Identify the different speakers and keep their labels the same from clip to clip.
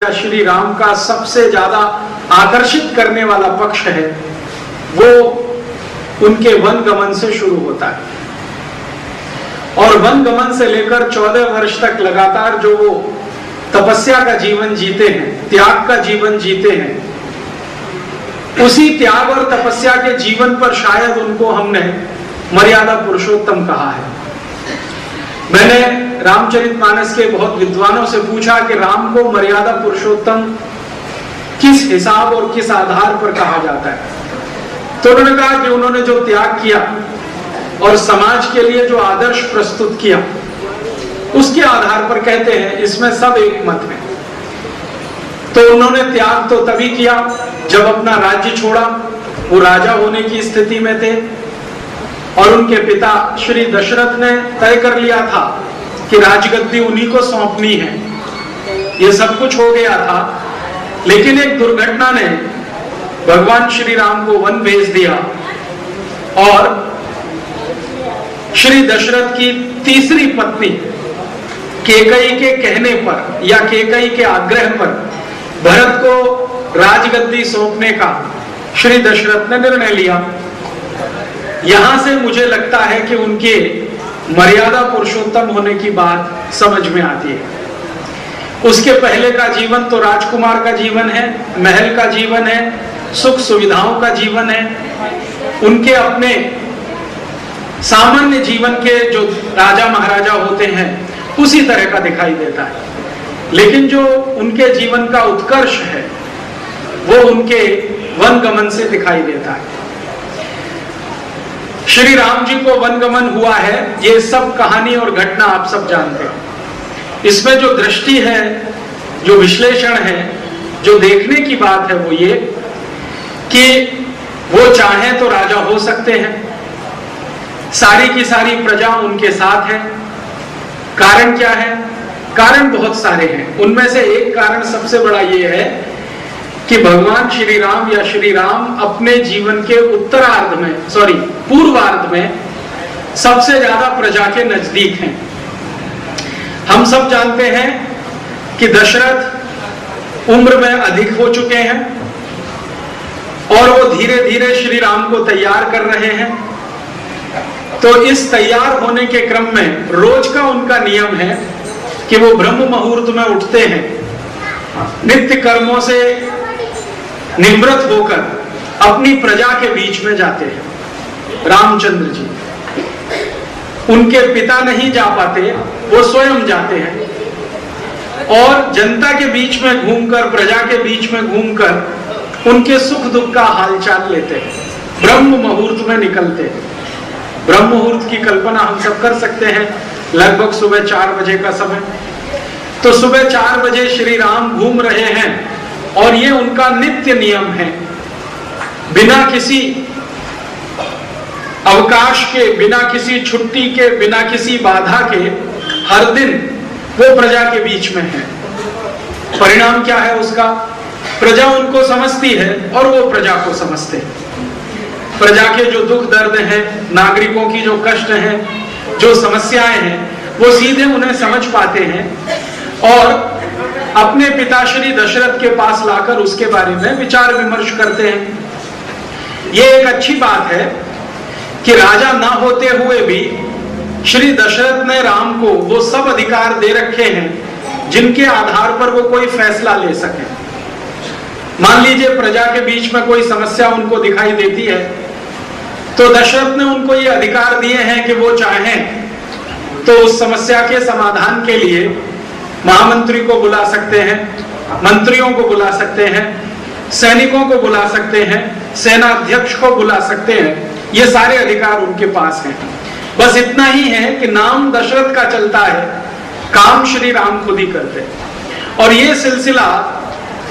Speaker 1: का श्री राम का सबसे ज्यादा आकर्षित करने वाला पक्ष है वो उनके वन गमन से शुरू होता है। और वन गमन से लेकर 14 वर्ष तक लगातार जो वो तपस्या का जीवन जीते हैं, त्याग का जीवन जीते हैं, उसी त्याग और तपस्या के जीवन पर शायद उनको हमने मर्यादा पुरुषोत्तम कहा है। मैंने रामचरितमानस के बहुत विद्वानों से पूछा कि राम को मर्यादा पुरुषोत्तम किस हिसाब और किस आधार पर कहा जाता है, तो उन्होंने कहा कि उन्होंने जो त्याग किया और समाज के लिए जो आदर्श प्रस्तुत किया उसके आधार पर कहते हैं, इसमें सब एक मत है। तो उन्होंने त्याग तो तभी किया जब अपना राज्य छोड़ा, वो राजा होने की स्थिति में थे और उनके पिता श्री दशरथ ने तय कर लिया था कि राजगद्दी उन्हीं को सौंपनी है। ये सब कुछ हो गया था, लेकिन एक दुर्घटना ने भगवान श्री राम को वन भेज दिया और श्री दशरथ की तीसरी पत्नी केकई के कहने पर या केकई के आग्रह पर भरत को राजगद्दी सौंपने का श्री दशरथ ने निर्णय लिया। यहां से मुझे लगता है कि उनके मर्यादा पुरुषोत्तम होने की बात समझ में आती है। उसके पहले का जीवन तो राजकुमार का जीवन है, महल का जीवन है, सुख सुविधाओं का जीवन है, उनके अपने सामान्य जीवन के जो राजा महाराजा होते हैं उसी तरह का दिखाई देता है। लेकिन जो उनके जीवन का उत्कर्ष है वो उनके वन गमन से दिखाई देता है। श्री राम जी को वन गमन हुआ है, ये सब कहानी और घटना आप सब जानते हैं। इसमें जो दृष्टि है, जो विश्लेषण है, जो देखने की बात है वो ये कि वो चाहें तो राजा हो सकते हैं, सारी की सारी प्रजा उनके साथ है। कारण क्या है? कारण बहुत सारे हैं। उनमें से एक कारण सबसे बड़ा ये है कि भगवान श्री राम या श्री राम अपने जीवन के पूर्वार्ध में सबसे ज्यादा प्रजा के नजदीक हैं। हम सब जानते हैं कि दशरथ उम्र में अधिक हो चुके हैं और वो धीरे धीरे श्री राम को तैयार कर रहे हैं। तो इस तैयार होने के क्रम में रोज का उनका नियम है कि वो ब्रह्म मुहूर्त में उठते हैं, नित्य कर्मों से निवृत्त होकर अपनी प्रजा के बीच में जाते हैं। रामचंद्र जी, उनके पिता नहीं जा पाते, वो स्वयं जाते हैं और जनता के बीच में घूमकर, प्रजा के बीच में घूमकर उनके सुख दुख का हालचाल लेते हैं। ब्रह्म मुहूर्त में निकलते हैं। ब्रह्म मुहूर्त की कल्पना हम सब कर सकते हैं, लगभग सुबह 4 बजे का समय। तो सुबह 4 बजे श्री राम घूम रहे हैं और ये उनका नित्य नियम है। बिना किसी अवकाश के, बिना किसी छुट्टी के, बिना किसी बाधा के हर दिन वो प्रजा के बीच में है। परिणाम क्या है उसका? प्रजा उनको समझती है और वो प्रजा को समझते हैं। प्रजा के जो दुख दर्द हैं, नागरिकों की जो कष्ट हैं, जो समस्याएं हैं, वो सीधे उन्हें समझ पाते हैं और अपने पिता श्री दशरथ के पास लाकर उसके बारे में विचार विमर्श करते हैं। ये एक अच्छी बात है कि राजा ना होते हुए भी श्री दशरथ ने राम को वो सब अधिकार दे रखे हैं जिनके आधार पर वो कोई फैसला ले सके। मान लीजिए प्रजा के बीच में कोई समस्या उनको दिखाई देती है तो दशरथ ने उनको ये अधिकार दिए हैं कि वो चाहें तो उस समस्या के समाधान के लिए महामंत्री को बुला सकते हैं, मंत्रियों को बुला सकते हैं, सैनिकों को बुला सकते हैं, सेना अध्यक्ष को बुला सकते हैं। ये सारे अधिकार उनके पास हैं। बस इतना ही है कि नाम दशरथ का चलता है, काम श्री राम खुद ही करते हैं। और ये सिलसिला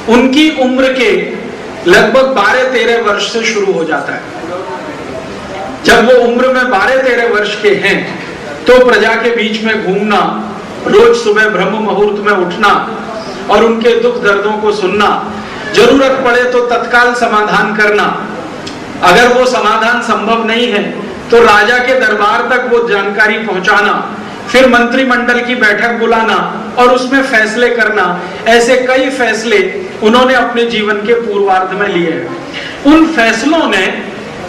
Speaker 1: उनकी उम्र के लगभग 12-13 वर्ष से शुरू हो जाता है। जब वो उम्र में 12-13 वर्ष के हैं तो प्रजा के बीच में घूमना, रोज सुबह ब्रह्म मुहूर्त में उठना और उनके दुख दर्दों को सुनना, जरूरत पड़े तो तत्काल समाधान करना, अगर वो समाधान संभव नहीं है तो राजा के दरबार तक वो जानकारी पहुंचाना, फिर मंत्रिमंडल की बैठक बुलाना और उसमें फैसले करना, ऐसे कई फैसले उन्होंने अपने जीवन के पूर्वार्ध में लिए हैं। उन फैसलों ने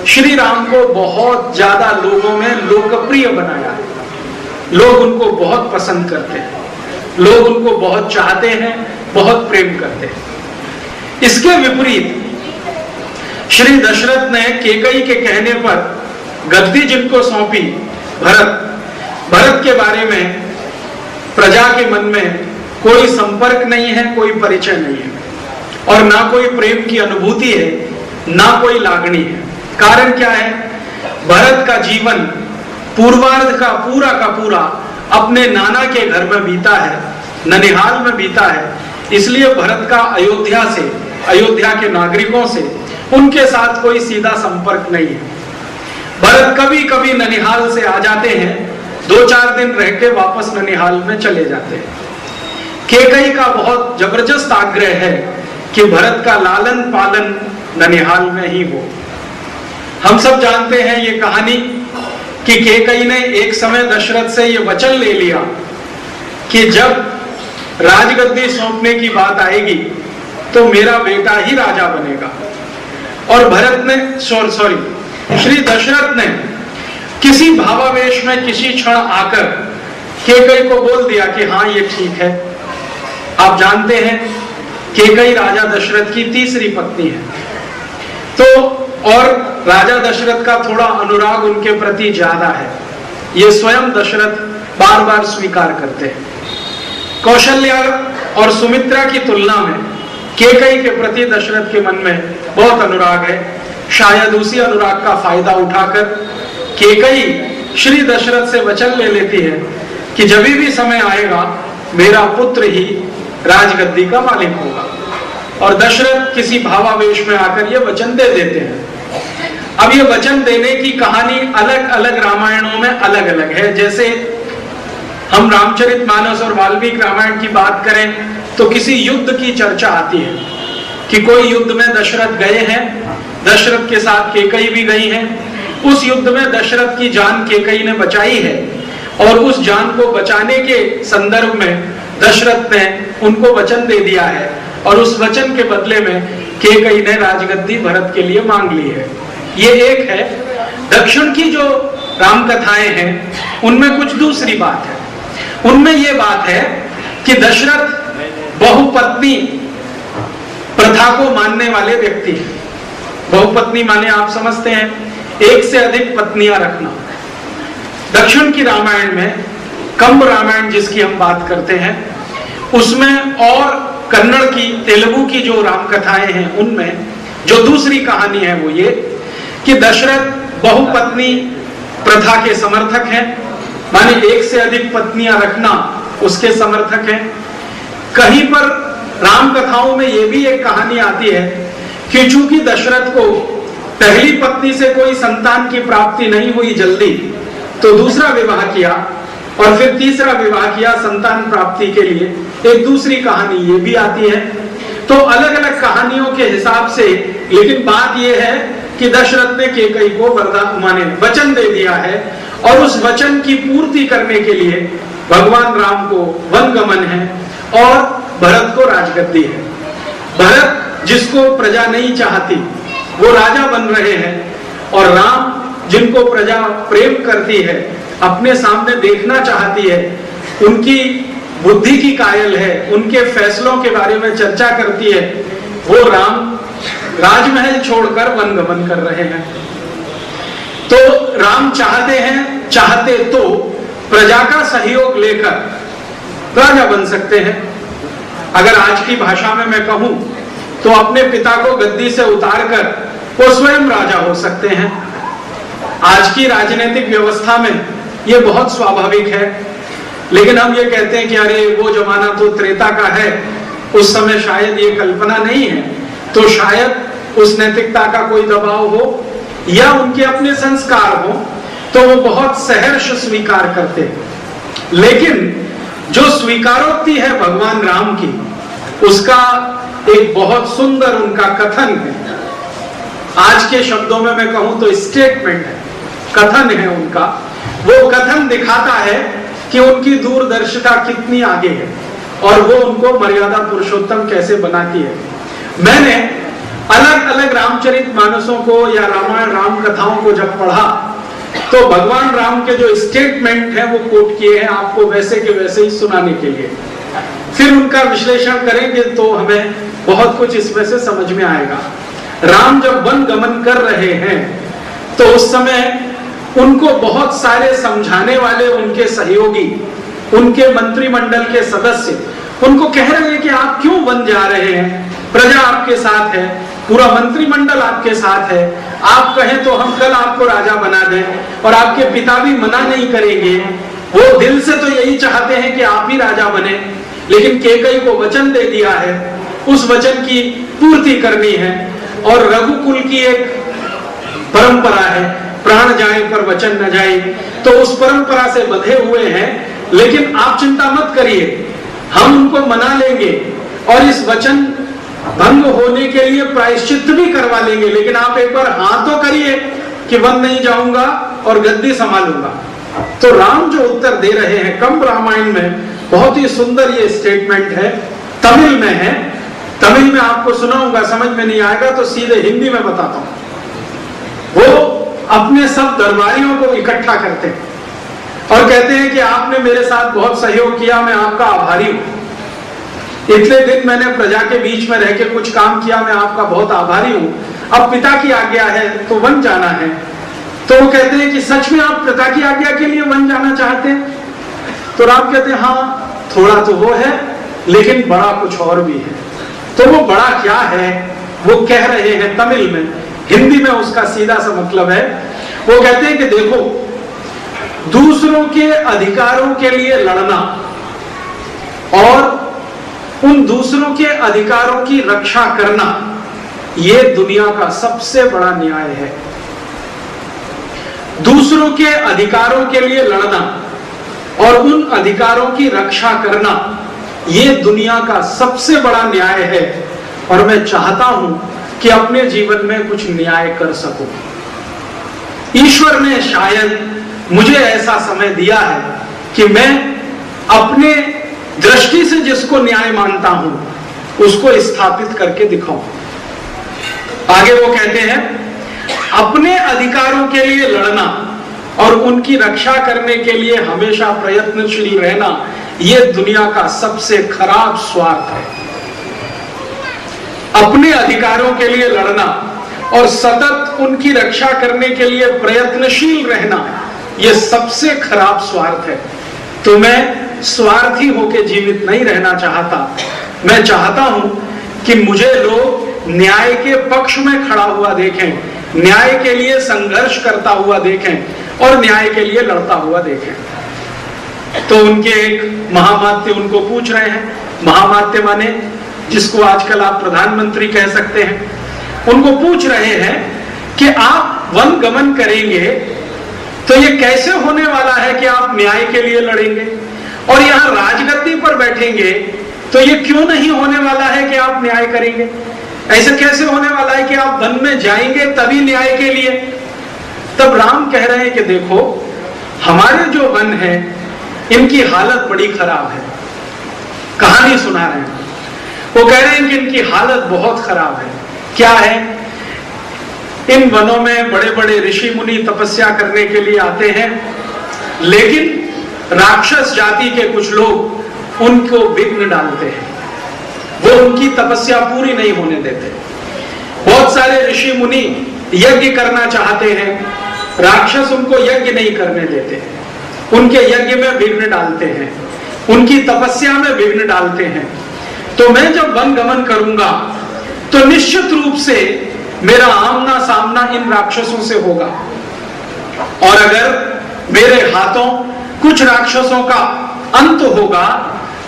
Speaker 1: श्री राम को बहुत ज्यादा लोगों में लोकप्रिय बनाया है। लोग उनको बहुत पसंद करते हैं, लोग उनको बहुत चाहते हैं, बहुत प्रेम करते हैं। इसके विपरीत श्री दशरथ ने केकई के कहने पर गद्दी जिनको सौंपी, भरत के बारे में प्रजा के मन में कोई संपर्क नहीं है, कोई परिचय नहीं है, और ना कोई प्रेम की अनुभूति है, ना कोई लागणी है। कारण क्या है? भरत का जीवन पूर्वार्ध का पूरा अपने नाना के घर में बीता है, ननिहाल में बीता है। इसलिए भरत का अयोध्या के नागरिकों से, उनके साथ कोई सीधा संपर्क नहीं है। भरत कभी कभी ननिहाल से आ जाते हैं, 2-4 दिन रह के वापस ननिहाल में चले जाते हैं। केकई का बहुत जबरदस्त आग्रह है कि भरत का लालन पालन ननिहाल में ही हो। हम सब जानते हैं ये कहानी कि केकई ने एक समय दशरथ से ये वचन ले लिया कि जब राजगद्दी सौंपने की बात आएगी तो मेरा बेटा ही राजा बनेगा। और भरत ने श्री दशरथ ने किसी भावावेश में किसी क्षण आकर केकई को बोल दिया कि हाँ ये ठीक है। आप जानते हैं केकई राजा दशरथ की तीसरी पत्नी है, तो और राजा दशरथ का थोड़ा अनुराग उनके प्रति ज्यादा है, ये स्वयं दशरथ बार बार स्वीकार करते हैं। कौशल्या और सुमित्रा की तुलना में केकई के प्रति दशरथ के मन में बहुत अनुराग है। शायद उसी अनुराग का फायदा उठाकर केकई श्री दशरथ से वचन ले लेती है कि जब भी समय आएगा मेरा पुत्र ही राजगद्दी का मालिक होगा। और दशरथ किसी भावावेश में आकर ये वचन दे देते हैं। अब ये वचन देने की कहानी अलग अलग रामायणों में अलग अलग है। जैसे हम रामचरितमानस और वाल्मीकि रामायण की बात करें तो किसी युद्ध की चर्चा आती है कि कोई युद्ध में दशरथ गए हैं, दशरथ के साथ केकई भी गई हैं। उस युद्ध में दशरथ की जान केकई ने बचाई है और उस जान को बचाने के संदर्भ में दशरथ ने उनको वचन दे दिया है और उस वचन के बदले में केकई ने राजगद्दी भरत के लिए मांग ली है। ये एक है। दक्षिण की जो राम कथाएं हैं उनमें कुछ दूसरी बात है। उनमें ये बात है कि दशरथ बहुपत्नी प्रथा को मानने वाले व्यक्ति हैं। बहुपत्नी माने आप समझते हैं एक से अधिक पत्नियां रखना। दक्षिण की रामायण में कंब रामायण जिसकी हम बात करते हैं उसमें और कन्नड़ की तेलुगु की जो राम कथाएं हैं उनमें जो दूसरी कहानी है वो ये कि दशरथ बहुपत्नी प्रथा के समर्थक हैं, माने एक से अधिक पत्नियां रखना उसके समर्थक हैं। कहीं पर राम कथाओं में ये भी एक कहानी आती है कि चूंकि दशरथ को पहली पत्नी से कोई संतान की प्राप्ति नहीं हुई जल्दी, तो दूसरा विवाह किया और फिर तीसरा विवाह किया संतान प्राप्ति के लिए। एक दूसरी कहानी ये भी आती है। तो अलग अलग कहानियों के हिसाब से, लेकिन बात यह है कि दशरथ ने केकई को वरदान माने वचन दे दिया है और उस वचन की पूर्ति करने के लिए भगवान राम को वनगमन है और भरत को राजगद्दी है। भरत जिसको प्रजा नहीं चाहती वो राजा बन रहे हैं और राम जिनको प्रजा प्रेम करती है, अपने सामने देखना चाहती है, उनकी बुद्धि की कायल है, उनके फैसलों के बारे में चर्चा करती है, वो राम राजमहल छोड़कर वनगमन कर रहे हैं। तो राम चाहते तो प्रजा का सहयोग लेकर राजा बन सकते हैं। अगर आज की भाषा में मैं कहूं तो अपने पिता को गद्दी से उतारकर वो स्वयं राजा हो सकते हैं। आज की राजनीतिक व्यवस्था में ये बहुत स्वाभाविक है, लेकिन हम ये कहते हैं कि अरे वो जमाना तो त्रेता का है, उस समय शायद ये कल्पना नहीं है, तो शायद उस नैतिकता का कोई दबाव हो या उनके अपने संस्कार हो तो वो बहुत सहर्ष स्वीकार करते हैं। लेकिन जो स्वीकारोक्ति है भगवान राम की, उसका एक बहुत सुंदर उनका कथन है। आज के शब्दों में मैं कहूं तो स्टेटमेंट है, कथन है उनका। वो कथन दिखाता है कि उनकी दूरदर्शिता कितनी आगे है। और वो उनको मर्यादा पुरुषोत्तम कैसे बनाती है। मैंने अलग अलग रामचरितमानसों को या रामायण राम कथाओं को जब पढ़ा तो भगवान राम के जो स्टेटमेंट है वो कोट किए हैं आपको वैसे के वैसे ही सुनाने के लिए। फिर उनका विश्लेषण करेंगे तो हमें बहुत कुछ इसमें से समझ में आएगा। राम जब वन गमन कर रहे हैं तो उस समय उनको बहुत सारे समझाने वाले उनके सहयोगी, उनके मंत्रिमंडल के सदस्य उनको कह रहे हैं कि आप क्यों वन जा रहे हैं, प्रजा आपके साथ है, पूरा मंत्रिमंडल आपके साथ है, आप कहें तो हम कल आपको राजा बना दें और आपके पिता भी मना नहीं करेंगे। वो दिल से तो यही चाहते हैं कि आप ही राजा बने, लेकिन कैकेयी को वचन दे दिया है, उस वचन की पूर्ति करनी है। और रघुकुल की एक परंपरा है, प्राण जाए पर वचन न जाए, तो उस परंपरा से बंधे हुए हैं। लेकिन आप चिंता मत करिए, हम उनको मना लेंगे और इस वचन भंग होने के लिए प्रायश्चित भी करवा लेंगे, लेकिन आप एक बार हाँ तो करिए कि वन नहीं जाऊंगा और गद्दी संभालूंगा। तो राम जो उत्तर दे रहे हैं कंब रामायण में, बहुत ही सुंदर ये स्टेटमेंट है, तमिल में है। तमिल में आपको सुनाऊंगा, समझ में नहीं आएगा तो सीधे हिंदी में बताता हूं। वो अपने सब दरबारियों को इकट्ठा करते हैं और कहते हैं कि आपने मेरे साथ बहुत सहयोग किया, मैं आपका आभारी हूं। इतने दिन मैंने प्रजा के बीच में रह के कुछ काम किया, मैं आपका बहुत आभारी हूं। अब पिता की आज्ञा है तो वन जाना है। तो वो कहते हैं कि सच में आप पिता की आज्ञा के लिए वन जाना चाहते हैं? तो राम कहते हैं हाँ, थोड़ा तो वो है, लेकिन बड़ा कुछ और भी है। तो वो बड़ा क्या है वो कह रहे हैं तमिल में, हिंदी में उसका सीधा सा मतलब है, वो कहते हैं कि देखो, दूसरों के अधिकारों के लिए लड़ना और उन दूसरों के अधिकारों की रक्षा करना, ये दुनिया का सबसे बड़ा न्याय है। दूसरों के अधिकारों के लिए लड़ना और उन अधिकारों की रक्षा करना, ये दुनिया का सबसे बड़ा न्याय है। और मैं चाहता हूं कि अपने जीवन में कुछ न्याय कर सकूं। ईश्वर ने शायद मुझे ऐसा समय दिया है कि मैं अपने दृष्टि से जिसको न्याय मानता हूं उसको स्थापित करके दिखाऊं। आगे वो कहते हैं, अपने अधिकारों के लिए लड़ना और उनकी रक्षा करने के लिए हमेशा प्रयत्नशील रहना, यह दुनिया का सबसे खराब स्वार्थ है। अपने अधिकारों के लिए लड़ना और सतत उनकी रक्षा करने के लिए प्रयत्नशील रहना, यह सबसे खराब स्वार्थ है। तो मैं स्वार्थी होकर जीवित नहीं रहना चाहता। मैं चाहता हूं कि मुझे लोग न्याय के पक्ष में खड़ा हुआ देखें, न्याय के लिए संघर्ष करता हुआ देखें और न्याय के लिए लड़ता हुआ देखें। तो उनके एक महामात्य उनको पूछ रहे हैं, महामात्य माने जिसको आजकल आप प्रधानमंत्री कह सकते हैं, उनको पूछ रहे हैं कि आप वन गमन करेंगे तो ये कैसे होने वाला है कि आप न्याय के लिए लड़ेंगे, और यहां राजगद्दी पर बैठेंगे तो ये क्यों नहीं होने वाला है कि आप न्याय करेंगे? ऐसा कैसे होने वाला है कि आप वन में जाएंगे तभी न्याय के लिए? तब राम कह रहे हैं कि देखो, हमारे जो वन है इनकी हालत बड़ी खराब है। कहानी सुना रहे हैं, वो कह रहे हैं कि इनकी हालत बहुत खराब है। क्या है? इन वनों में बड़े बड़े ऋषि मुनि तपस्या करने के लिए आते हैं, लेकिन राक्षस जाति के कुछ लोग उनको विघ्न डालते हैं, वो उनकी तपस्या पूरी नहीं होने देते। बहुत सारे ऋषि मुनि यज्ञ करना चाहते हैं, राक्षस उनको यज्ञ नहीं करने देते, उनके यज्ञ में विघ्न डालते हैं, उनकी तपस्या में विघ्न डालते हैं। तो मैं जब वन गमन करूंगा तो निश्चित रूप से मेरा आमना सामना इन राक्षसों से होगा, और अगर मेरे हाथों कुछ राक्षसों का अंत होगा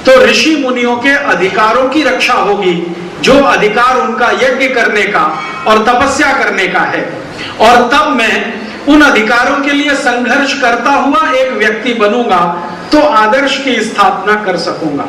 Speaker 1: तो ऋषि मुनियों के अधिकारों की रक्षा होगी, जो अधिकार उनका यज्ञ करने का और तपस्या करने का है। और तब मैं उन अधिकारों के लिए संघर्ष करता हुआ एक व्यक्ति बनूंगा, तो आदर्श की स्थापना कर सकूंगा।